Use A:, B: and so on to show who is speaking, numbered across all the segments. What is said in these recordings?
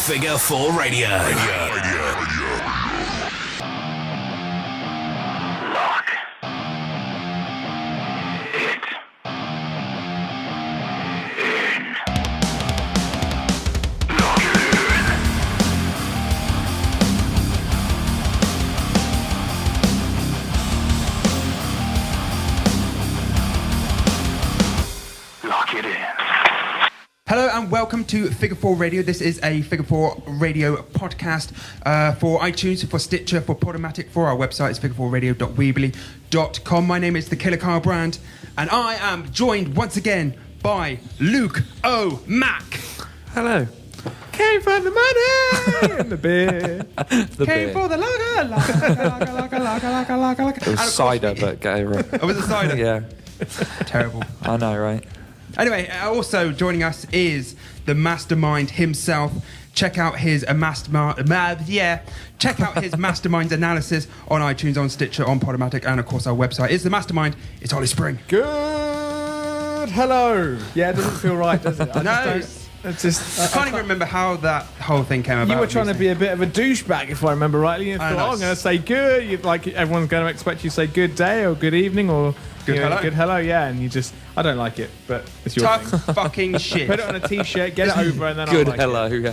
A: Figure 4 Radio.
B: Lock it in. Lock it in. Lock it in.
C: Hello and welcome to Figure 4 Radio. This is a Figure 4 Radio podcast for iTunes, for Stitcher, for Podomatic, for our website. It's figure4radio.weebly.com. My name is the Killer Kyle Brand, and I am joined once again by Luke O. Mack.
D: Hello.
E: Came for the money and the beer.
C: Came for the lager.
D: It was cider, but get over it.
C: Oh, was it cider?
D: Yeah,
C: Terrible.
D: I know, right?
C: Anyway, also joining us is the mastermind himself. Check out his mastermind analysis on iTunes, on Stitcher, on Podomatic, and of course our website. It's the mastermind. It's Ollie Spring.
E: Good. Hello. Yeah, it doesn't feel right, does it?
C: No, I can't even remember how that whole thing came about.
E: You were trying to be a bit of a douchebag, if I remember rightly. You thought,
C: know.
E: I'm going to say good. Like everyone's going to expect you to say good day or good evening or
C: Good hello.
E: Good hello. Yeah, and you just, I don't like it, but it's your
C: Tough
E: thing.
C: fucking shit.
E: Put it on a t-shirt, get it over, and then
D: Good
E: I'll like
D: hello.
E: it.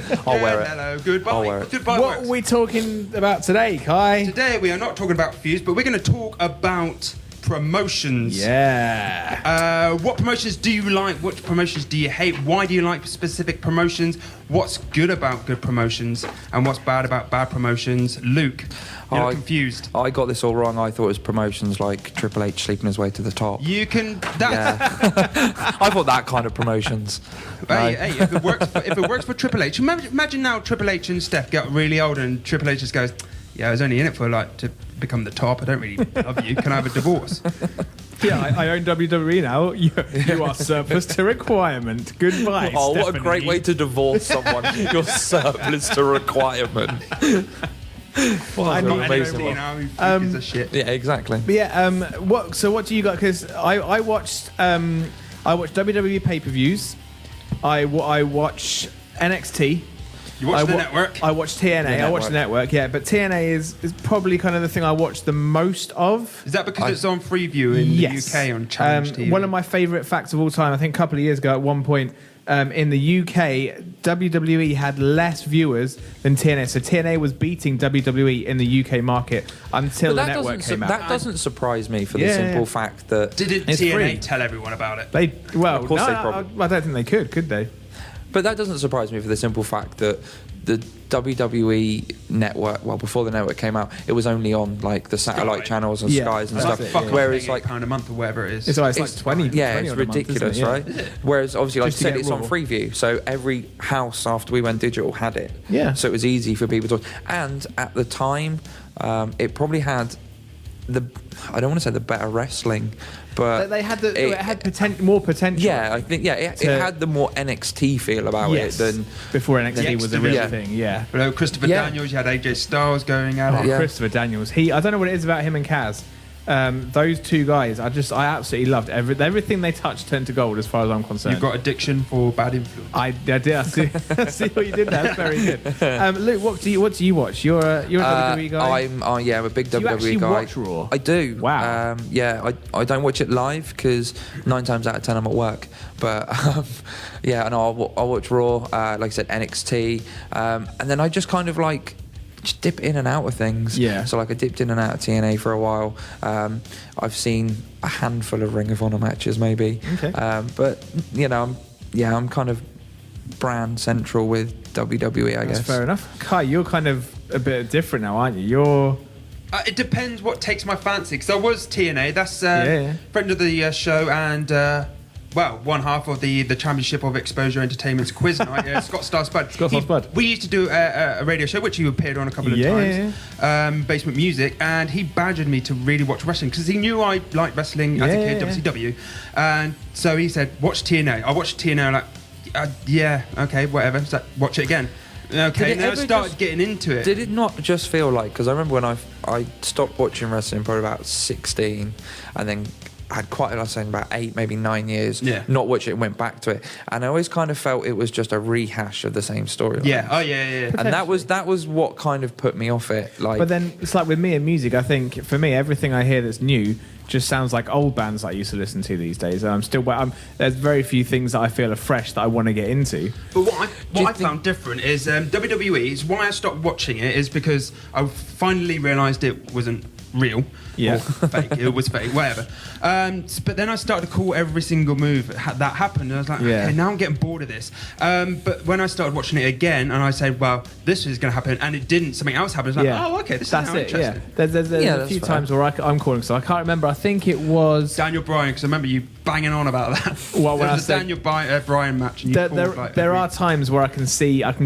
D: Yeah. I'll wear it.
C: Hello, goodbye.
D: I'll wear it.
C: Goodbye.
E: What
C: works.
E: are we talking about today, Kai?
C: Today we are not talking about Fuse, but we're going to talk about promotions.
E: Yeah.
C: What promotions do you like? What promotions do you hate? Why do you like specific promotions? What's good about good promotions? And what's bad about bad promotions? Luke, you're confused.
D: I got this all wrong. I thought it was promotions like Triple H sleeping his way to the top.
C: You can...
D: Yeah. I thought that kind of promotions.
C: Hey,
D: No.
C: hey, if it works for Triple H, imagine now Triple H and Steph get really old and Triple H just goes, yeah, I was only in it for to become the top. I don't really love you. Can I have a divorce?
E: Yeah, I own WWE now. You are surplus to requirement. Goodbye,
D: Oh, what a
E: Stephanie.
D: great way to divorce someone. You're surplus to requirement.
E: I'm not
D: amazing
E: anymore.
D: one.
C: You know, who gives a shit.
D: Yeah, exactly.
E: But yeah, what do you got? Because I watched WWE pay-per-views. I watch NXT.
C: You watch the network?
E: I watch TNA. I watch the network. Yeah, but TNA is probably kind of the thing I watch the most of.
C: Is that because it's on Freeview in the UK on Challenge TV?
E: One of my favourite facts of all time. I think a couple of years ago, at one point in the UK, WWE had less viewers than TNA. So TNA was beating WWE in the UK market until the network came out.
D: That doesn't surprise me for the
E: Yeah.
D: simple fact that...
C: Didn't
E: It's
C: TNA
E: free.
C: tell everyone about it?
E: Of course
D: they
E: I
D: probably-
E: don't think they could they?
D: But that doesn't surprise me for the simple fact that the WWE network, well, before the network came out, it was only on like the satellite
C: Sky.
D: channels and
E: Yeah,
D: Skies and
E: that's
D: stuff.
E: it,
C: Fuck
E: yeah.
C: off,
D: Whereas
C: paying
D: like
C: £8 a month or whatever it is.
E: It's like 20.
D: yeah,
E: 20
D: it's
E: odd a month, isn't
D: ridiculous,
E: it? Yeah.
D: right? Whereas obviously, like I
E: Just to
D: said,
E: get
D: it's on
E: Raw.
D: Freeview, so every house after we went digital had it.
E: Yeah.
D: So it was easy for people to. And at the time, it probably had I don't want to say the better wrestling, but
E: They had it had more potential.
D: yeah, I think it had the more NXT feel about
E: Yes.
D: it than.
E: Before NXT was a real
D: Yeah.
E: thing. Yeah.
C: You know, Christopher
D: Yeah.
C: Daniels, you had AJ Styles going at
E: Oh,
C: it.
D: Yeah.
E: Christopher Daniels. I don't know what it is about him and Kaz. Those two guys, I absolutely loved everything they touched turned to gold as far as I'm concerned.
C: You've got addiction for bad influence.
E: I did. I see what you did there. That's very good. Luke, what do you watch? You're a WWE guy.
D: I'm a big
E: Do you
D: WWE
E: actually
D: guy.
E: watch Raw?
D: I do.
E: Wow.
D: I don't watch it live because 9 times out of 10 I'm at work. But and I'll watch Raw. Like I said, NXT, and then I just kind of like. Just dip in and out of things.
E: Yeah.
D: So like I dipped in and out of TNA for a while. I've seen a handful of Ring of Honor matches maybe.
E: Okay.
D: But I'm kind of brand central with WWE. I
E: That's
D: guess.
E: fair enough. Kai, you're kind of a bit different now, aren't you? You're
C: It depends what takes my fancy. Because I was TNA. That's
E: Yeah.
C: friend of the show and... one half of the Championship of Exposure Entertainment's quiz night, Scott Star Spud.
E: Spud.
C: We used to do a radio show, which you appeared on a couple of times, Basement Music, and he badgered me to really watch wrestling because he knew I liked wrestling as a kid, WCW. And so he said, watch TNA. I watched TNA, like, yeah, okay, whatever. So watch it again. Okay,
D: it
C: now I
D: ever
C: started
D: just-
C: getting into it.
D: Did it not just feel like, because I remember when I stopped watching wrestling probably about 16 and then had quite, I was saying about 8, maybe 9 years
C: Yeah.
D: not watching it, went back to it, and I always kind of felt it was just a rehash of the same storyline.
C: Yeah. Oh yeah.
D: And that was what kind of put me off it. Like,
E: But then it's like with me and music, I think for me, everything I hear that's new just sounds like old bands that I used to listen to these days. And there's very few things that I feel are fresh that I want to get into.
C: But what
D: you
C: I
D: think-
C: found different is WWE. Is why I stopped watching it is because I finally realised it wasn't real.
E: Yeah.
C: Or fake. It was fake. Whatever. But then I started to call every single move that happened, and I was like,
E: Yeah.
C: okay, now I'm getting bored of this. But when I started watching it again, and I said, well, this is going to happen, and it didn't. Something else happened. I was like, oh, okay, this
E: That's
C: is now
E: it. Yeah,
C: interesting.
E: there's
D: Yeah,
E: a
D: that's
E: few
D: fair.
E: times where I'm calling, so I can't remember. I think it was.
C: Daniel Bryan, because I remember you banging on about that.
E: Well, when
C: There
E: I
C: was a
E: said-
C: Daniel Bryan match, and you called, like,
E: There
C: every-
E: are times where I can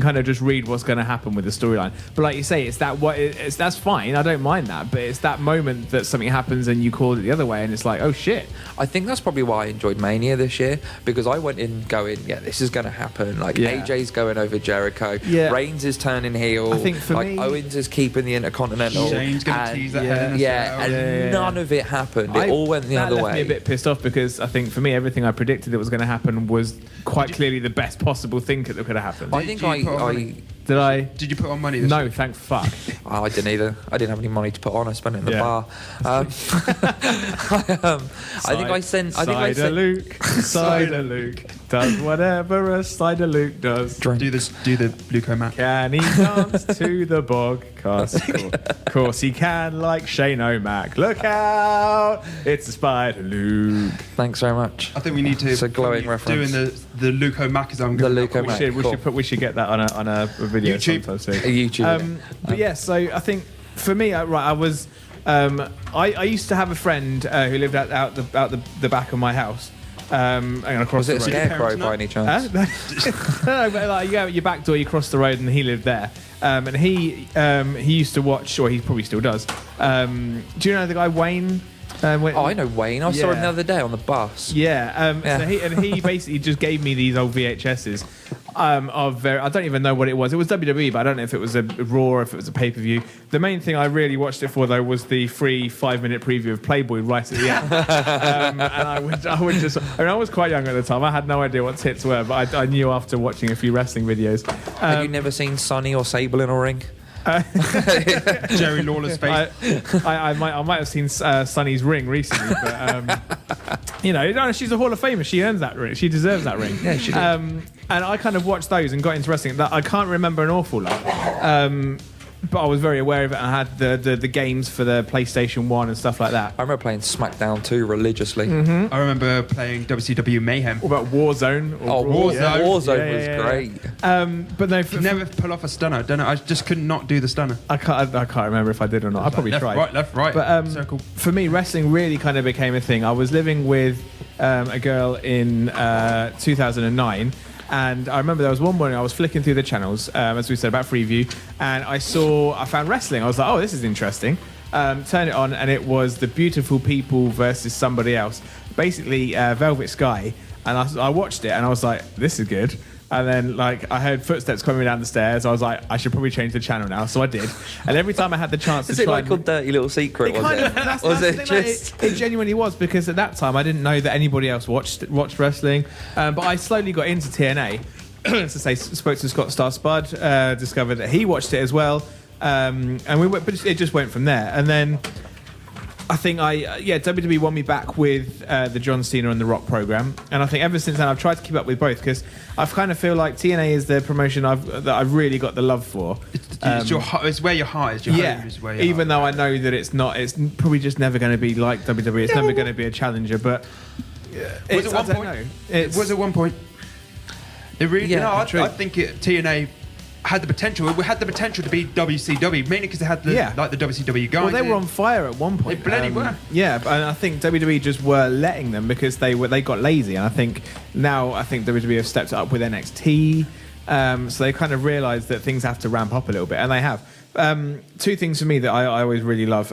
E: kind of just read what's going to happen with the storyline. But like you say, that's fine. I don't mind that. But it's that moment that something happens and you called it the other way, and it's like, oh shit.
D: I think that's probably why I enjoyed Mania this year, because I went in going, yeah, this is going to happen. Like,
E: Yeah.
D: AJ's going over Jericho,
E: Yeah.
D: Reigns is turning heel,
E: I think for
D: like
E: me-
D: Owens is keeping the Intercontinental.
C: Shane's going to
D: and-
C: tease that
E: yeah.
C: Hell in a
D: Yeah,
C: Cell.
D: and
E: Yeah.
D: none of it happened. It all went the
E: that
D: other
E: left
D: way.
E: me a bit pissed off because I think for me everything I predicted that was going to happen was quite clearly the best possible thing that could have happened.
D: I
C: Did
D: think
C: you put on money?
E: Did I?
C: Did you put on money this
E: No,
C: year?
E: thank fuck.
D: I didn't either. I didn't have any money to put on. I spent it in the
E: Yeah.
D: bar. I think I sent.
E: Cider Luke. Cider Luke does whatever a Cider Luke does.
D: Drink.
C: Do the Luco match.
E: Can he dance to the bog? Course he can, like Shane O'Mac. Look out! It's a Spider Luke.
D: Thanks very much.
C: I think we need to.
D: It's a glowing
C: doing
D: reference.
C: the Luco Macazon.
D: The Luco
E: We
D: Mac.
E: should,
D: Cool.
E: we should get that on a video
C: YouTube.
E: sometime soon.
D: YouTube.
E: But yeah, so I think for me, I was. I used to have a friend who lived out the back of my house. And across
D: Was it a
E: the road.
D: scarecrow
C: parents
D: by any chance?
E: No, but like you go out your back door, you cross the road, and he lived there. And he used to watch, or he probably still does. Do you know the guy Wayne?
D: Oh, I know Wayne. I saw him
E: Yeah.
D: the other day on the bus.
E: Yeah,
D: Yeah.
E: So he basically just gave me these old VHSs. I don't even know what it was. It was WWE, but I don't know if it was a Raw or if it was a pay-per-view. The main thing I really watched it for, though, was the free 5-minute preview of Playboy right at the end. And I would just. I mean, I was quite young at the time. I had no idea what tits were, but I knew after watching a few wrestling videos.
D: Have you never seen Sonny or Sable in a ring?
C: Jerry Lawler's face.
E: I might have seen Sonny's ring recently, but no, she's a Hall of Famer. She earns that ring. She deserves that ring.
D: Yeah, she did.
E: And I kind of watched those and got into wrestling. I can't remember an awful lot. But I was very aware of it. I had the games for the PlayStation 1 and stuff like that.
D: I remember playing SmackDown 2 religiously.
E: Mm-hmm.
C: I remember playing WCW Mayhem.
E: What about Warzone?
D: Oh,
E: Raw?
C: Warzone.
D: Warzone
E: Yeah,
D: was
E: yeah, yeah.
D: great.
E: But no,
C: Could never pull off a stunner. Don't know. I just could not do the stunner.
E: I can't remember if I did or not. I probably
C: left,
E: tried.
C: right, left, right.
E: But
C: circle.
E: for me, wrestling really kind of became a thing. I was living with a girl in 2009. And I remember there was one morning I was flicking through the channels, as we said, about Freeview, and I found wrestling. I was like, oh, this is interesting. Turned it on, and it was the Beautiful People versus somebody else. Basically, Velvet Sky. And I watched it, and I was like, this is good. And then, I heard footsteps coming down the stairs. I was like, I should probably change the channel now. So I did. And every time I had the chance
D: Is
E: to
D: it
E: try
D: like called Dirty Little Secret, was
E: kind
D: it?
E: of, that's
D: Was
E: the
D: it
E: thing, like,
D: just...
E: it genuinely was, because at that time I didn't know that anybody else watched wrestling, but I slowly got into TNA. To say, spoke to Scott Star Spud, discovered that he watched it as well, and we went, but it just went from there. And then I think WWE won me back with the John Cena and The Rock program, and I think ever since then I've tried to keep up with both, because I kind of feel like TNA is the promotion that I've really got the love for.
C: It's where your heart is. Your home is where your
E: even
C: heart
E: though I know that it's probably just never going to be like WWE. It's never going to be a challenger, but
C: Was it one point? Was it one point? It really.
D: Yeah,
C: No, I think TNA had the potential. It had the potential to be WCW, mainly because they had the WCW guys.
E: Well, they were on fire at one point.
C: They bloody were.
E: Yeah, and I think WWE just were letting them because they got lazy, and I think WWE have stepped up with NXT. So they kind of realised that things have to ramp up a little bit, and they have. Two things for me that I always really love.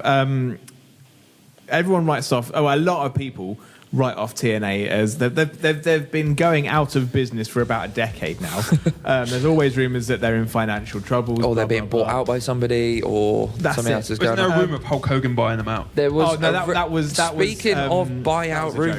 E: Everyone writes off. A lot of people write off TNA as they've been going out of business for about a decade now. There's always rumours that they're in financial troubles.
D: Or they're being bought out by somebody, or
E: That's
D: something
E: it.
D: else is
C: Wasn't
D: going
C: there
D: on.
C: a rumour of Hulk Hogan buying them out?
D: There was.
E: Oh, no, that was.
D: Speaking of
E: that
D: buyout
E: was a joke.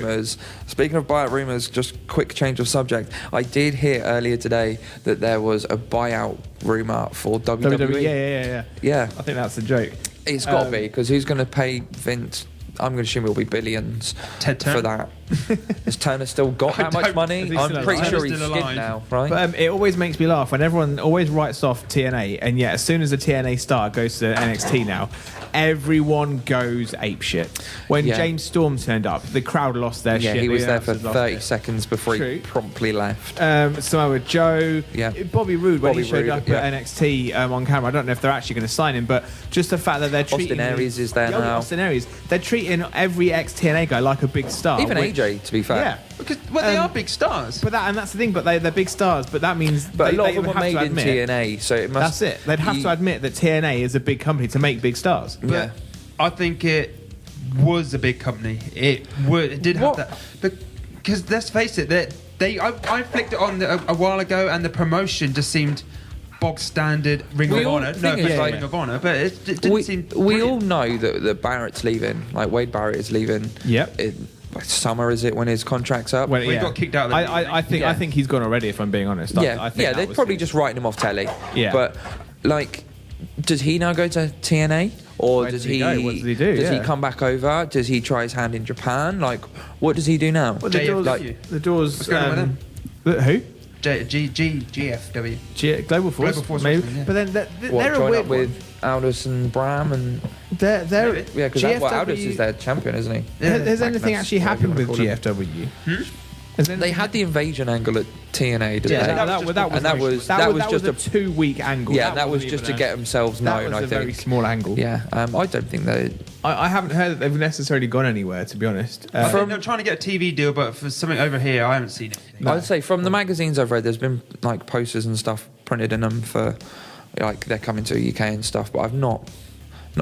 D: rumours, just quick change of subject. I did hear earlier today that there was a buyout rumour for WWE.
E: Yeah. I think that's a joke.
D: It's got to be, because who's going to pay Vince? I'm going to assume it'll be billions
C: Ted Turner?
D: for that. Has Turner still got that much money?
E: Is he
D: I'm
E: still
D: pretty
E: alive?
D: sure he's
C: Still
D: skint
C: alive.
D: now, right?
E: But it always makes me laugh when everyone always writes off TNA, and yet as soon as a TNA star goes to NXT now, everyone goes apeshit. When
D: Yeah.
E: James Storm turned up, the crowd lost their
D: Yeah,
E: shit.
D: he was
E: The
D: there for
E: announcers lost
D: 30
E: it.
D: seconds before
E: True.
D: he promptly left.
E: Samoa Joe,
D: Yeah.
E: Bobby Roode when
D: Bobby
E: he showed
D: Roode,
E: up
D: yeah.
E: at NXT on camera. I don't know if they're actually going to sign him, but just the fact that they're treating
D: Aries is there now.
E: Austin Aries, they're treating every ex-TNA guy like a big star.
D: Even
E: which-
D: AJ, to be fair.
E: Yeah.
C: Because they are big stars.
E: But that's the thing. But they're big stars. But that means
D: But a lot
E: they
D: of them
E: would
D: were
E: have to
D: made in
E: admit-
D: TNA, so it must...
E: That's it. They'd have to admit that TNA is a big company to make big stars.
D: Yeah.
C: I think it was a big company. It did have
D: What?
C: that. Because let's face it, I flicked it on a while ago, and the promotion just seemed bog standard Ring
D: We
C: of
D: all
C: Honor.
D: think
C: No,
D: it's
C: offense to
D: like-
C: Ring of Honor, but it didn't seem.
D: We all
C: brilliant.
D: know that Barrett's leaving. Like, Wade Barrett is leaving.
E: Yep.
D: Summer, is it, when his contract's up?
E: When
C: he got kicked out of the league,
E: I think
D: Yeah.
E: I think he's gone already. If I'm being honest.
D: yeah,
E: I think that
D: they're
E: was
D: probably
E: it.
D: just writing him off telly.
E: Yeah.
D: But, like, does he now go to TNA? Or
E: Where
D: does
E: does he
D: he...
E: go? What does he do?
D: Does he
E: Yeah.
D: come back over? Does he try his hand in Japan? Like, what does he do now?
E: Well, the
C: JFW.
E: doors. The doors.
C: What's going on
E: Who?
C: GFW.
E: Global Force,
C: Global Force
E: maybe.
C: Wrestling, yeah.
E: But then
D: What,
E: they're a
D: join
E: weird
D: up with Aldous and Bram and...
E: They're
C: Maybe.
D: Yeah, because Aldous is their champion, isn't he?
C: Yeah.
E: Has anything
D: Magnus,
E: actually
D: whatever
E: happened
D: you
E: with
D: wanna call
E: GFW? Has
D: They
E: anything
D: had the invasion angle at TNA, didn't
E: Yeah,
D: they?
E: that was
D: just
E: a 2-week angle.
D: Yeah, that was just to get themselves
E: that
D: known,
E: was
D: I
E: a very
D: think.
E: small angle.
D: Yeah, I don't think they...
E: I haven't heard that they've necessarily gone anywhere, to be honest.
C: I think they're trying to get a TV deal, but for something over here, I haven't seen anything.
D: I'd say from the magazines I've read, there's been like posters and stuff printed in them for like they're coming to the UK and stuff, but I've not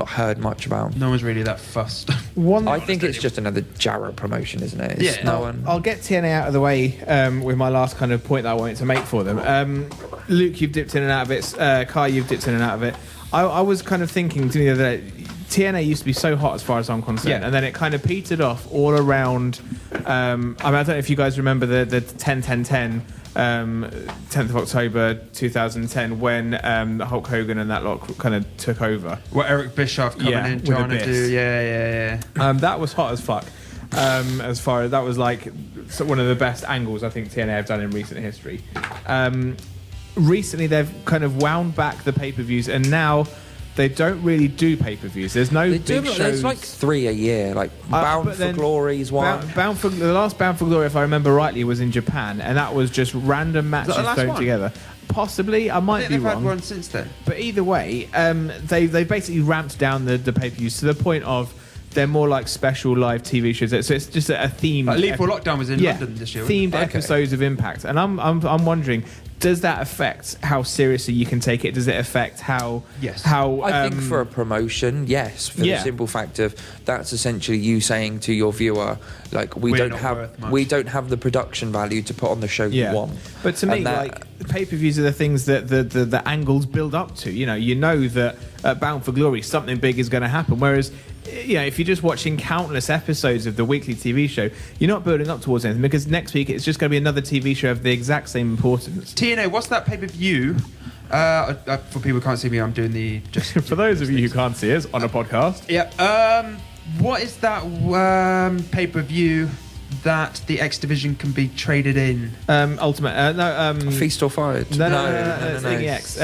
D: heard much about.
C: No one's really that fussed.
D: I think it's just another Jarrett promotion, isn't it? It's
C: Yeah.
D: no one.
E: I'll get TNA out of the way with my last kind of point that I wanted to make for them. Luke, you've dipped in and out of it. Kai, you've dipped in and out of it. I was kind of thinking the other day, TNA used to be so hot as far as I'm concerned,
C: Yeah.
E: and then it kind of petered off all around. I don't know if you guys remember the 10-10-10, 10th of October 2010, when Hulk Hogan and that lot kind of took over.
C: What Eric Bischoff coming
E: Yeah,
C: in
E: with
C: trying to
E: Abyss.
C: do? Yeah.
E: That was hot as fuck. As far as that was like one of the best angles I think TNA have done in recent history. Recently, they've kind of wound back the pay-per-views, and now they don't really do pay-per-views. There's no
D: They
E: big
D: do.
E: shows.
D: There's like 3 a year. Like Bound
E: but
D: for
E: then
D: Glory's one.
E: Bound for the last Bound for Glory, if I remember rightly, was in Japan, and that was just random matches
C: the last
E: thrown
C: one?
E: together. Possibly, I
C: I
E: might
C: think
E: be
C: they've had
E: wrong.
C: one since then.
E: But either way, they basically ramped down the pay-per-views to the point of they're more like special live TV shows. So it's just a theme.
C: Like Lethal Lockdown was in London this year. wasn't it?
E: Themed episodes of Impact, and I'm wondering, does that affect how seriously you can take it? Does it affect how?
C: Yes.
E: How
D: I think for a promotion, yes, for
E: Yeah.
D: the simple fact of that's essentially you saying to your viewer, like
C: We're not worth much.
D: we don't have the production value to put on the show you want.
E: But to me,
D: And that-
E: like pay-per-views are the things that the angles build up to. You know that at Bound for Glory something big is going to happen. Whereas, if you're just watching countless episodes of the weekly TV show, you're not building up towards anything because next week it's just going to be another TV show of the exact same importance.
C: TNA, what's that pay-per-view? For people who can't see me, I'm doing the... Just
E: For those of you who can't see us on a podcast,
C: Yeah. What is that pay-per-view that the X Division can be traded in?
E: Ultimate,
D: Feast or Fired?
E: no, it's Thingy X,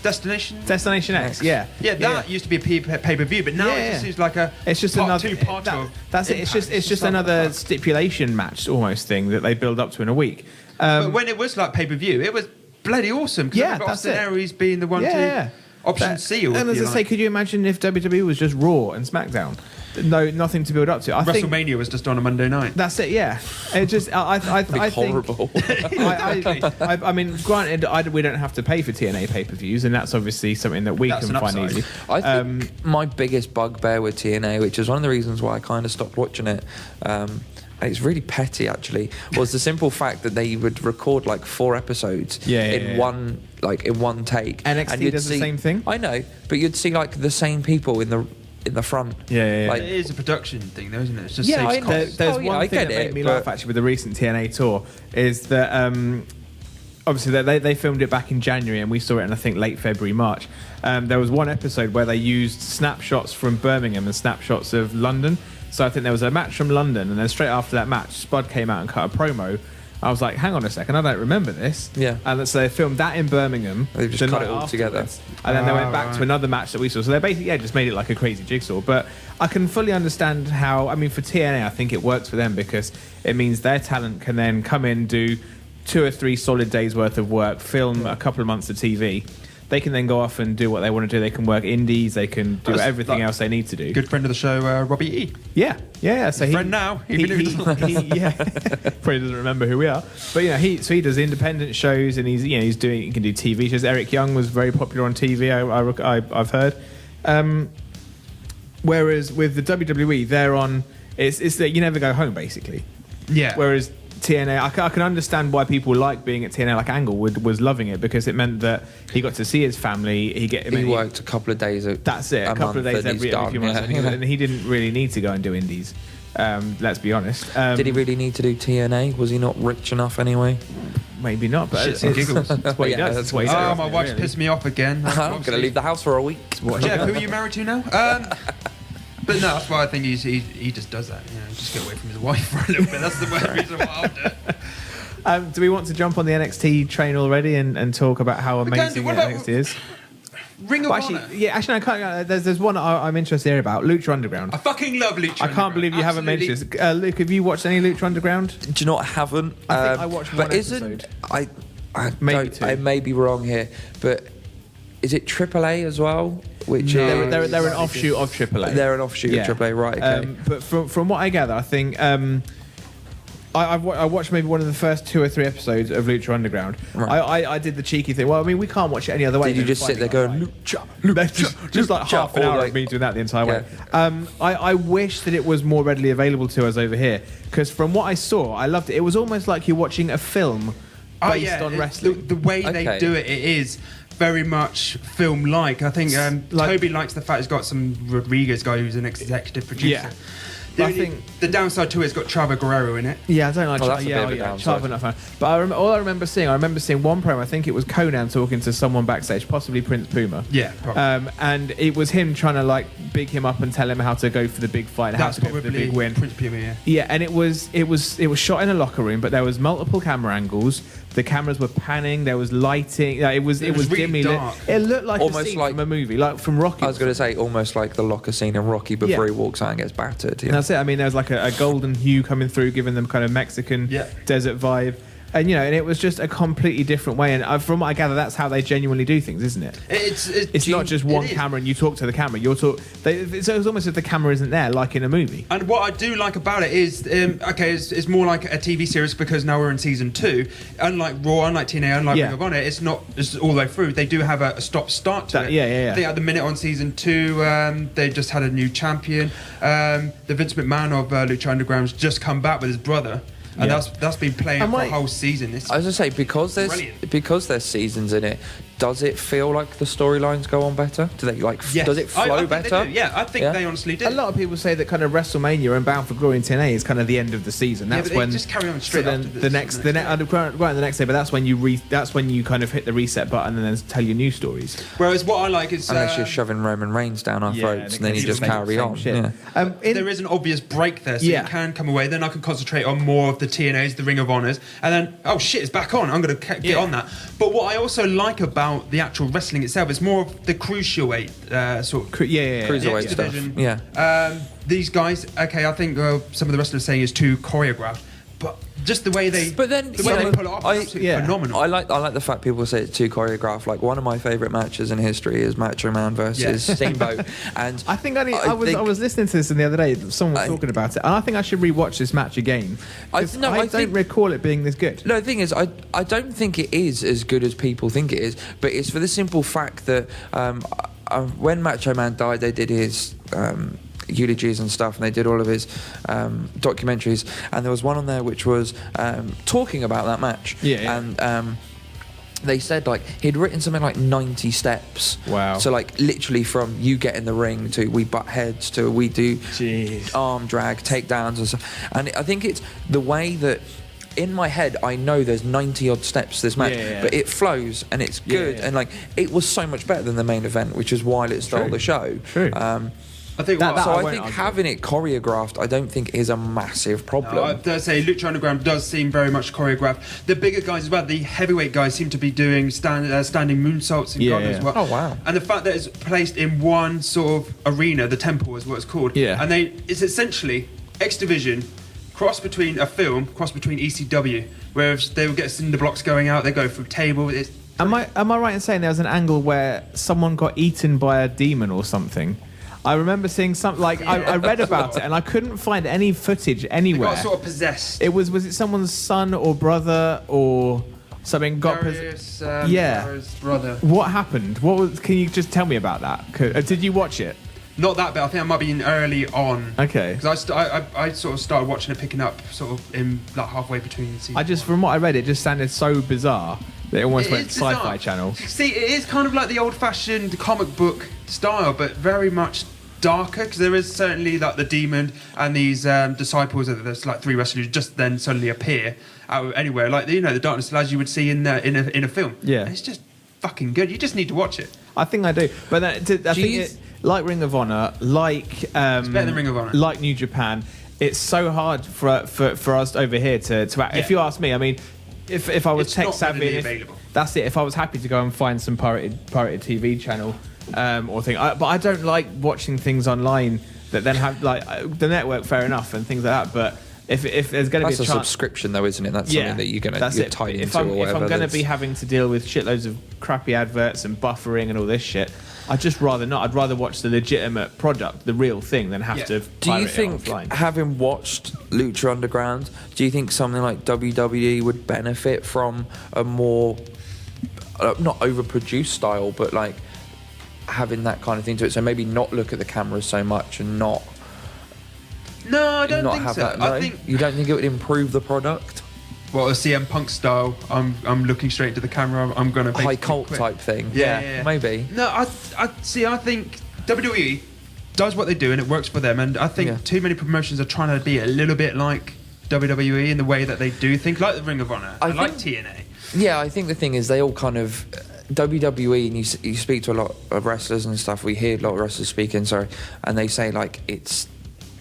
C: Destination?
E: Destination X, yeah.
C: Yeah, that used to be a pay-per-view, but now it just seems like a
E: It's just
C: part
E: another.
C: two, part
E: that-
C: of
E: That's it.
C: Impact.
E: It's just
C: like,
E: another
C: what the fuck?
E: stipulation match almost thing that they build up to in a week.
C: But when it was like pay-per-view, it was bloody awesome. 'cause I
E: Yeah,
C: remember
E: that's
C: Austin
E: it.
C: Aries being the one to option C. Or
E: And as I say, could you imagine if WWE was just Raw and SmackDown? No, nothing to build up to. I think
C: WrestleMania was just on a Monday night.
E: that's it. Yeah, it just. I think.
D: horrible.
E: I mean, granted, we don't have to pay for TNA pay-per-views, and that's obviously something that we
C: That's
E: can
C: an
E: find
C: upside.
E: easy.
D: I think my biggest bugbear with TNA, which is one of the reasons why I kind of stopped watching it, and it's really petty actually, was the simple fact that they would record like 4 episodes in one take.
E: NXT
D: and you'd
E: does the
D: see-
E: same thing?
D: I know, but you'd see like the same people in the front. Like,
C: It is a production thing, though, isn't it? It's just
D: Yeah,
C: saves
D: I know.
C: costs.
E: There's
D: Oh, yeah,
E: one
D: I
E: thing
D: get
E: that made
D: it,
E: me
D: but-
E: laugh actually with the recent TNA tour is that obviously they filmed it back in January and we saw it in I think late February, March. There was one episode where they used snapshots from Birmingham and snapshots of London. So I think there was a match from London, and then straight after that match, Spud came out and cut a promo. I was like, hang on a second, I don't remember this.
D: Yeah.
E: And so they filmed that in Birmingham.
D: They've just
E: the
D: cut
E: night
D: it all together.
E: afterwards, And then they went back to another match that we saw. So they basically just made it like a crazy jigsaw. But I can fully understand how, I mean, for TNA, I think it works for them because it means their talent can then come in, do 2 or 3 solid days worth of work, film a couple of months of TV. They can then go off and do what they want to do. They can work indies. They can do
C: That's
E: everything
C: like-
E: else they need to do.
C: Good friend of the show, Robbie E.
E: Yeah. So
C: Friend now, even if he
E: probably doesn't remember who we are. But he does independent shows, and he can do TV shows. Eric Young was very popular on TV. I've heard. Whereas with the WWE, they're on. It's that you never go home basically.
C: Yeah.
E: Whereas TNA, I can understand why people like being at TNA. Like Angle was loving it because it meant that he got to see his family.
D: he worked a couple of days.
E: That's it. A couple of days every few months, and he didn't really need to go and do indies. Let's be honest.
D: Did he really need to do TNA? Was he not rich enough anyway?
E: Maybe not, but
C: Shits and giggles.
E: that's what he
D: Yeah,
E: does.
D: that's
E: That's what he
C: Oh,
E: does.
C: my wife's
E: really.
C: pissed me off again.
D: I'm going to leave the house for a week.
C: Jeff, who are you married to now? But no, that's why I think he just does that. You know, just get away from his wife for a little bit. That's the main reason why I'll do it.
E: Do we want to jump on the NXT train already and talk about how
C: can do.
E: amazing
C: What about-
E: NXT is?
C: Ring of
E: Well,
C: Honor.
E: actually, I can't. There's one I'm interested here about Lucha Underground.
C: I fucking love Lucha.
E: I can't believe you haven't mentioned this. Luke, have you watched any Lucha Underground?
D: Do you know what? I haven't.
E: I think I watched
D: but
E: one
D: isn't
E: episode.
D: I
E: Maybe
D: don't,
E: 2.
D: I may be wrong here, but is it AAA as well? Which
E: They're
D: is,
E: an offshoot of AAA.
D: They're an offshoot of AAA, right? Okay.
E: But from what I gather, I think I watched maybe one of the first 2 or 3 episodes of Lucha Underground.
D: Right.
E: I did the cheeky thing. Well, I mean, we can't watch it any other way.
D: Did you
E: than
D: just sit there
E: finding
D: going
E: like, just like half an
D: all
E: hour
D: like-
E: of me doing that the entire way. I wish that it was more readily available to us over here because from what I saw, I loved it. It was almost like you're watching a film based on wrestling.
C: The way they
D: Okay.
C: do it is very much film-like. I think
E: Like-
C: Toby likes the fact he's got some Rodriguez guy who's an executive producer.
E: Yeah.
C: The,
E: I
C: only-
E: think-
C: the downside to it, it's got Chavo Guerrero in it.
E: Yeah, I don't like.
D: Oh, that's a bit of a
E: yeah,
D: downside.
E: Chavo not fan. But all I remember seeing one promo. I think it was Conan talking to someone backstage, possibly Prince Puma.
C: Yeah, probably.
E: And it was him trying to like big him up and tell him how to go for the big fight, how
C: That's
E: to go for the
C: probably
E: big win.
C: Prince Puma, yeah.
E: Yeah, and it was shot in a locker room, but there was multiple camera angles. The cameras were panning. There was lighting. It was
C: was really
E: dimly
C: dark.
E: lit. It looked like
D: Almost
E: a scene
D: like-
E: from a movie, like from Rocky.
D: I was going to say almost like the locker scene in Rocky before
E: Yeah.
D: he walks out and gets battered.
E: And
D: Yeah.
E: that's it. I mean, there was like a golden hue coming through, giving them kind of Mexican
C: Yeah.
E: desert vibe. And and it was just a completely different way. And from what I gather, that's how they genuinely do things, isn't it? It's not just one
C: it is.
E: camera and you talk to the camera. It's almost as if the camera isn't there, like in a movie.
C: And what I do like about it is, it's more like a TV series because now we're in season 2. Unlike Raw, unlike TNA, unlike
E: Yeah.
C: Ring of Honor, it's not just all the way through. They do have a stop-start to it.
E: Yeah.
C: I think at the minute on season 2, they just had a new champion. The Vince McMahon of Lucha Underground's just come back with his brother. And
E: Yeah.
C: that's been playing
E: And
C: for a
E: wait-
C: whole season. It's
D: I was going to say
C: Brilliant.
D: because there's seasons in it. Does it feel like the storylines go on better? Do they
C: yes.
D: Does it
C: I
D: flow
C: think
D: better?
C: They do. Yeah, I think
D: Yeah?
C: they honestly do.
E: A lot of people say that kind of WrestleMania and Bound for Glory in TNA is kind of the end of the season.
C: Yeah,
E: That's
C: but they
E: when
C: just carry on straight
E: so then
C: after
E: the next the next day. But that's when you kind of hit the reset button and then tell your new stories.
C: Whereas what I like is
D: Unless you're shoving Roman Reigns down our throats, and then you just carry on. Yeah.
C: there is an obvious break there, so
E: Yeah.
C: you can come away. Then I can concentrate on more of the TNAs, the Ring of Honors, and then oh shit, it's back on. I'm going to get on that. But what I also like about the actual wrestling itself is more of the cruiserweight sort of
D: Cruiserweight
C: X
D: stuff.
C: division.
D: Yeah.
C: These guys, okay, I think some of the wrestlers saying is too choreographed, but just the way they,
D: But then
C: the way they pull it off is absolutely
E: yeah.
C: phenomenal.
D: I like the fact people say it's too choreographed. Like one of my favourite matches in history is Macho Man versus
C: Yeah.
D: Steamboat, and
E: I think I was listening to this the other day. Someone was talking about it, and I think I should rewatch this match again. 'Cause I don't recall it being this good.
D: No, the thing is, I don't think it is as good as people think it is, but it's for the simple fact that when Macho Man died, they did his eulogies and stuff, and they did all of his documentaries, and there was one on there which was talking about that match. And they said like he'd written something like 90 steps.
E: Wow.
D: So like literally from you get in the ring to we butt heads to we do
E: Jeez.
D: arm drag, takedowns and stuff. And I think it's the way that in my head I know there's 90 odd steps to this match, but it flows and it's good, and like it was so much better than the main event, which is why it stole the show.
E: True.
C: I think
D: I think having it choreographed, I don't think is a massive problem.
C: No, I dare say Lucha Underground does seem very much choreographed. The bigger guys as well, the heavyweight guys seem to be doing standing moonsaults and God as well.
D: Oh wow!
C: And the fact that it's placed in one sort of arena, the temple is what it's called.
E: Yeah.
C: And it's essentially X Division cross between ECW, where if they would get cinder blocks going out, they go through tables.
E: Am I right in saying there was an angle where someone got eaten by a demon or something? I remember seeing something like I read about it and I couldn't find any footage anywhere.
C: They got sort of possessed.
E: Was it someone's son or brother or something got possessed?
C: Darius' brother.
E: What happened? Can you just tell me about that? Did you watch it?
C: Not that bit. I think I might be in early on.
E: Okay.
C: Because I sort of started watching it, picking up sort of in like halfway between seasons.
E: From what I read, it just sounded so bizarre that it almost went
C: bizarre.
E: Sci-Fi Channel.
C: See, it is kind of like the old-fashioned comic book style, but very much darker, because there is certainly like the demon and these disciples. There's like three wrestlers who just then suddenly appear out of anywhere, like the darkness lads you would see in a film.
E: Yeah,
C: and it's just fucking good. You just need to watch it.
E: I think I do, but I think like Ring of Honor, like
C: it's better than Ring of Honor,
E: like New Japan. It's so hard for us over here to act. If you ask me, I mean, if I was tech savvy, that's it. If I was happy to go and find some pirated TV channel or thing, but I don't like watching things online that then have like the network. Fair enough and things like that, but. If there's going to be a chance,
D: subscription though, isn't it? That's something that you're tied into or whatever.
E: If I'm going to be having to deal with shitloads of crappy adverts and buffering and all this shit, I'd just rather not. I'd rather watch the legitimate product, the real thing, than have to.
D: Do you think, having watched Lucha Underground, do you think something like WWE would benefit from a more not overproduced style, but like having that kind of thing to it? So maybe not look at the cameras so much and not.
C: No, I don't think so.
D: That, no? I think you don't think it would improve the product?
C: Well, a CM Punk style. I'm looking straight into the camera. I'm going to
D: high cult type thing.
C: Yeah,
D: maybe.
C: No, I think WWE does what they do and it works for them. And I think too many promotions are trying to be a little bit like WWE in the way that they do things, like the Ring of Honor, like TNA.
D: Yeah, I think the thing is they all kind of. WWE, and you speak to a lot of wrestlers and stuff. We hear a lot of wrestlers speaking, and they say like it's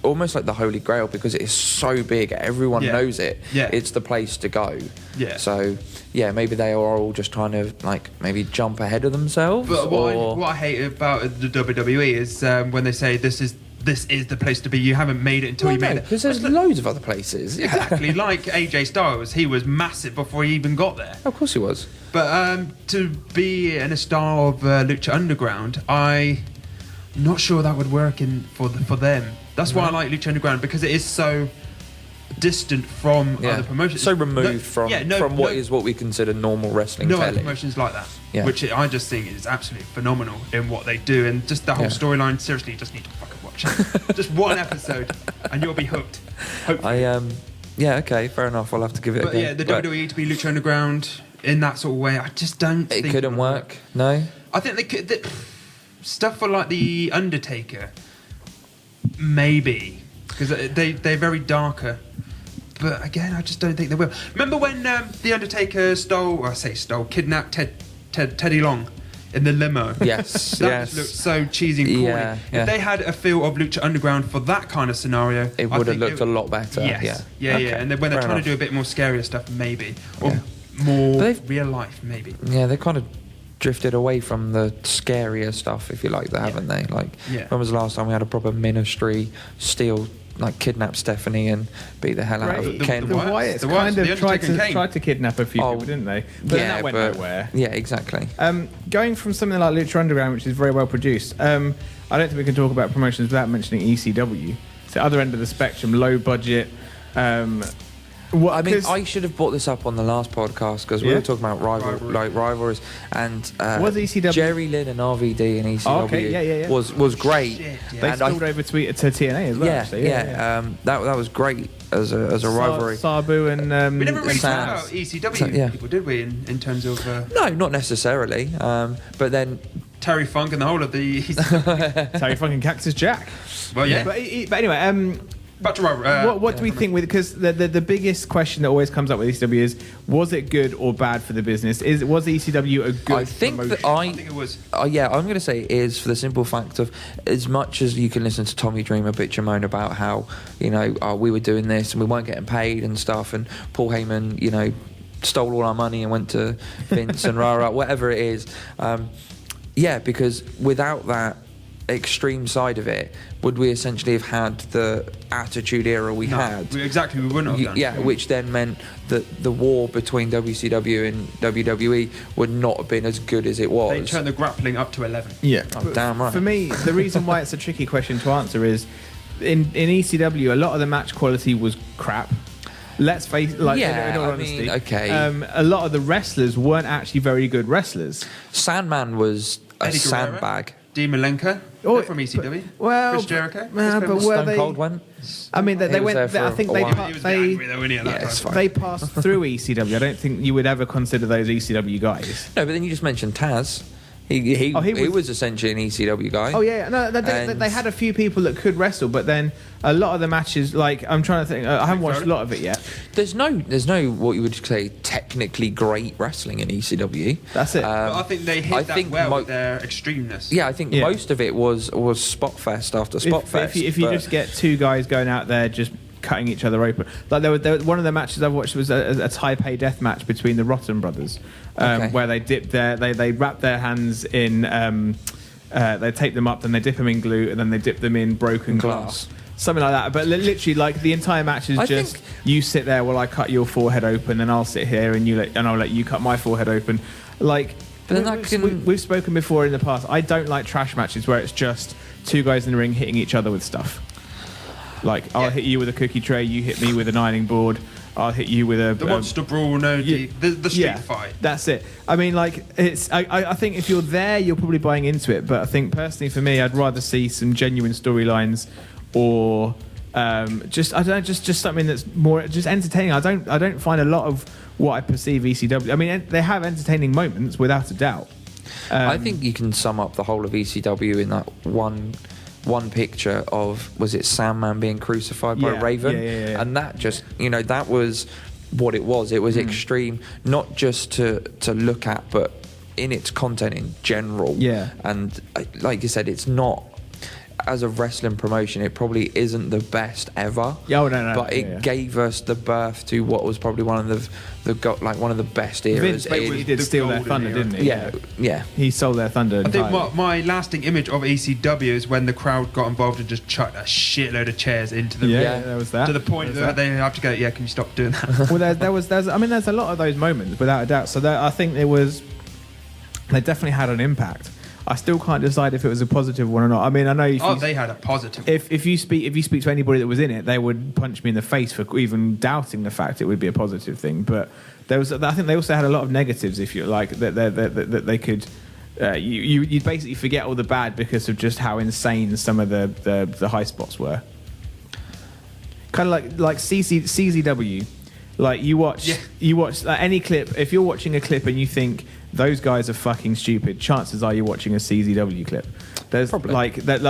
D: almost like the Holy Grail because it is so big, everyone knows it. Yeah. It's the place to go. Yeah. So maybe they are all just trying to like maybe jump ahead of themselves.
C: But what I hate about the WWE is when they say this is the place to be. You haven't made it until you made it.
D: Because there's loads of other places.
C: Exactly, like AJ Styles, he was massive before he even got there.
D: Of course he was.
C: But to be in a style of Lucha Underground, I'm not sure that would work for them. That's why I like Lucha Underground, because it is so distant from other promotions.
D: So removed from what we consider normal wrestling.
C: No other promotions like that, which I just think is absolutely phenomenal in what they do, and just the whole storyline. Seriously, you just need to fucking watch it. Just one episode, and you'll be hooked. Hopefully.
D: Okay, fair enough. I'll have to give it a go.
C: But yeah, the WWE to be Lucha Underground in that sort of way, I just don't think
D: it couldn't work. No,
C: I think they could. Stuff for like the Undertaker. Maybe, because they're very darker. But again, I just don't think they will. Remember when The Undertaker kidnapped Teddy Long in the limo?
D: Yes.
C: That looked so cheesy and corny.
D: Yeah.
C: If they had a feel of Lucha Underground for that kind of scenario,
D: it would have looked a lot better.
C: Yes. Yeah. Okay. And then when they're trying to do a bit more scarier stuff, maybe. Or more real life, maybe.
D: Yeah, they kind of drifted away from the scarier stuff, if you like, haven't they? Like, when was the last time we had a proper ministry kidnap Stephanie and beat the hell out of Ken?
E: The Wyatts kind of tried to kidnap a few people, didn't they? But that went nowhere.
D: Yeah, exactly.
E: Going from something like Lucha Underground, which is very well produced, I don't think we can talk about promotions without mentioning ECW. It's the other end of the spectrum, low budget. What,
D: I mean,
E: 'cause-
D: I should have brought this up on the last podcast because we
E: Yeah?
D: were talking about rivalries, and
E: Was ECW
D: Jerry Lynn and RVD and ECW
E: Oh, okay, yeah.
D: was great.
C: Shit, yeah.
E: They
D: And I-
E: spilled over to TNA as well.
D: yeah,
E: actually.
D: yeah. That was great as a rivalry.
E: Sabu and
C: We never really
D: Sam.
C: talked about ECW
D: Yeah.
C: people, did we? In terms of
D: No, not necessarily. But then,
C: Terry Funk and the whole of the.
E: Terry fucking Cactus Jack.
C: Well, yeah.
E: But anyway,
C: Back to rivalry.
E: what do we think with, because the biggest question that always comes up with ECW is, was it good or bad for the business? Was ECW a good
D: I think
E: promotion?
D: that
C: I think it was.
D: Yeah, I'm going to say it is, for the simple fact of, as much as you can listen to Tommy Dreamer bitch and moan about how, we were doing this and we weren't getting paid and stuff, and Paul Heyman, stole all our money and went to Vince and rah, whatever it is. Yeah, because without that extreme side of it, would we essentially have had the Attitude Era we had?
C: Exactly, we wouldn't have done.
D: Yeah, which then meant that the war between WCW and WWE would not have been as good as it was.
C: They turned the grappling up to 11.
E: Yeah,
D: Oh, damn right.
E: For me, the reason why it's a tricky question to answer is, in ECW, a lot of the match quality was crap. Let's face, in all honesty,
D: okay.
E: a lot of the wrestlers weren't actually very good wrestlers.
D: Sandman was a
C: Eddie Guerrero,
D: sandbag.
C: Dean Malenko,
E: Oh,
C: they're from ECW.
E: well,
C: Chris Jericho.
E: but were
D: Stone
E: they?
D: Cold went.
E: I mean, they
D: He was
E: went.
D: there for
E: I think
D: a
E: they
D: while.
C: He was a bit angry though, wasn't he, at that
D: Yeah, it's
C: time?
D: fine.
E: they passed through ECW. I don't think you would ever consider those ECW guys.
D: No, but then you just mentioned Taz. He was essentially an ECW guy.
E: Oh yeah, no,
D: And-
E: they had a few people that could wrestle, but then a lot of the matches, like I'm trying to think, I haven't watched a lot of it yet.
D: There's no what you would say technically great wrestling in ECW.
E: That's it.
C: But I think they hit
D: I
C: that
D: think
C: well
D: mo-
C: with their extremeness.
D: Yeah, I think
E: Yeah.
D: most of it was spot fest after spot fest.
E: If you
D: but-
E: just get two guys going out there just cutting each other open, like one of the matches I've watched was a Taipei death match between the Rotten brothers,
D: Okay.
E: where they wrap their hands in, they tape them up, then they dip them in glue, and then they dip them in broken glass. Something like that, but literally, like the entire match is
D: I
E: just
D: think-
E: you sit there while I cut your forehead open, and I'll sit here and I'll let you cut my forehead open. Like,
D: But then that can-
E: we've spoken before in the past. I don't like trash matches where it's just two guys in the ring hitting each other with stuff. Like, I'll hit you with a cookie tray, you hit me with an ironing board. I'll hit you with a
C: The monster brawl, the street fight.
E: That's it. I mean, like, it's. I think if you're there, you're probably buying into it. But I think personally, for me, I'd rather see some genuine storylines, or just something that's more just entertaining. I don't find a lot of what I perceive ECW. I mean, they have entertaining moments without a doubt.
D: I think you can sum up the whole of ECW in that one picture of, was it Sandman being crucified by
E: Yeah,
D: Raven?
E: yeah.
D: And that just, that was what it was. It was extreme, not just to look at, but in its content in general.
E: Yeah.
D: And like you said, it's not, as a wrestling promotion, it probably isn't the best ever.
E: Yeah, oh, no,
D: But it
E: yeah.
D: gave us the birth to what was probably one of the best eras.
E: Vince
C: in-
E: he did
C: the
E: steal their
C: golden
E: thunder,
C: era.
E: didn't he?
D: Yeah.
E: He stole their thunder.
C: I think
E: entirely.
C: my lasting image of ECW is when the crowd got involved and just chucked a shitload of chairs into the
E: Yeah,
D: Yeah.
E: there was that.
C: to the point
E: There was
C: that they have to go, yeah, can you stop doing that?
E: Well, there's a lot of those moments without a doubt. So I think they definitely had an impact. I still can't decide if it was a positive one or not. I mean, I know
C: They had a positive.
E: if you speak to anybody that was in it, they would punch me in the face for even doubting the fact it would be a positive thing. But I think they also had a lot of negatives. If you like, that they could. You'd basically forget all the bad because of just how insane some of the high spots were. Kind of like CZW. Like you watch any clip. If you're watching a clip and you think those guys are fucking stupid, chances are you're watching a CZW clip. There's
D: Probably.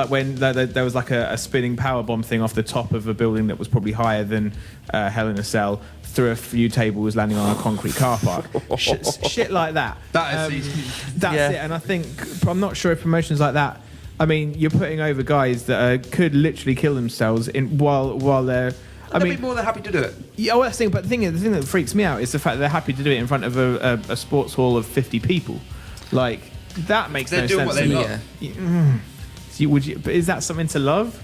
E: when there was like a spinning power bomb thing off the top of a building that was probably higher than Hell in a Cell, through a few tables landing on a concrete car park. Shit like that.
C: That is
E: That's
D: Yeah.
E: it. And I think I'm not sure if promotions like that. I mean, you're putting over guys that could literally kill themselves while they're. I
C: I'd
E: mean,
C: be more than happy to do it.
E: yeah, well, that's the thing. But the thing that freaks me out is the fact that they're happy to do it in front of a sports hall of 50 people. Like that makes
C: They're
E: no
C: doing
E: sense
C: what
E: to
C: they
E: me.
C: love.
E: So but is that something to love?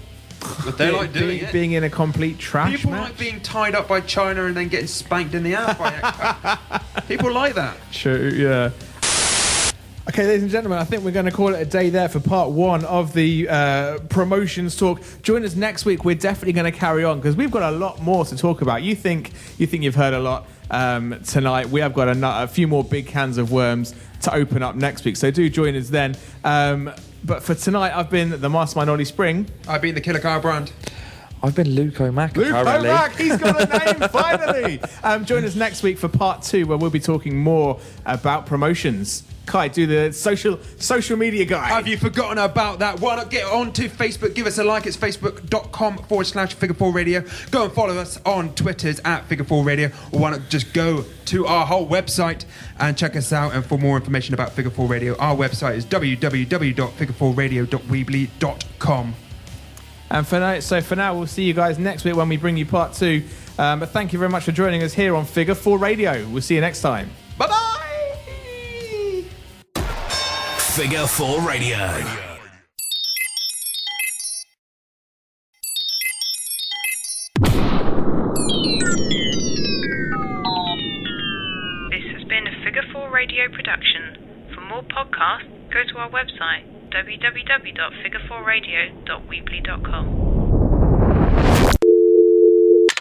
C: But they like doing it.
E: Being in a complete trash
C: People
E: match.
C: like being tied up by China and then getting spanked in the ass by X-Pac. People like that.
E: True. Yeah. Okay, ladies and gentlemen, I think we're going to call it a day there for part 1 of the promotions talk. Join us next week. We're definitely going to carry on because we've got a lot more to talk about. You think you've heard a lot tonight. We have got a few more big cans of worms to open up next week, so do join us then. But for tonight, I've been the Mastermind Ollie Spring.
C: I've been the Killer Kyle Brand.
D: I've been Luke O'Mac.
E: Luke O'Mac, he's got a name, finally. Join us next week for part 2, where we'll be talking more about promotions. Kai, do the social media guy.
C: Have you forgotten about that? Why not get on to Facebook? Give us a like. It's facebook.com/Figure4Radio. Go and follow us on Twitters at Figure4Radio. Or why not just go to our whole website and check us out. And for more information about Figure 4 Radio, our website is www.figure4radio.weebly.com.
E: And for now, we'll see you guys next week when we bring you part 2. But thank you very much for joining us here on Figure 4 Radio. We'll see you next time.
C: Bye-bye!
A: Figure 4 Radio.
F: This has been a Figure 4 Radio production. For more podcasts, go to our website www.figure4radio.weebly.com.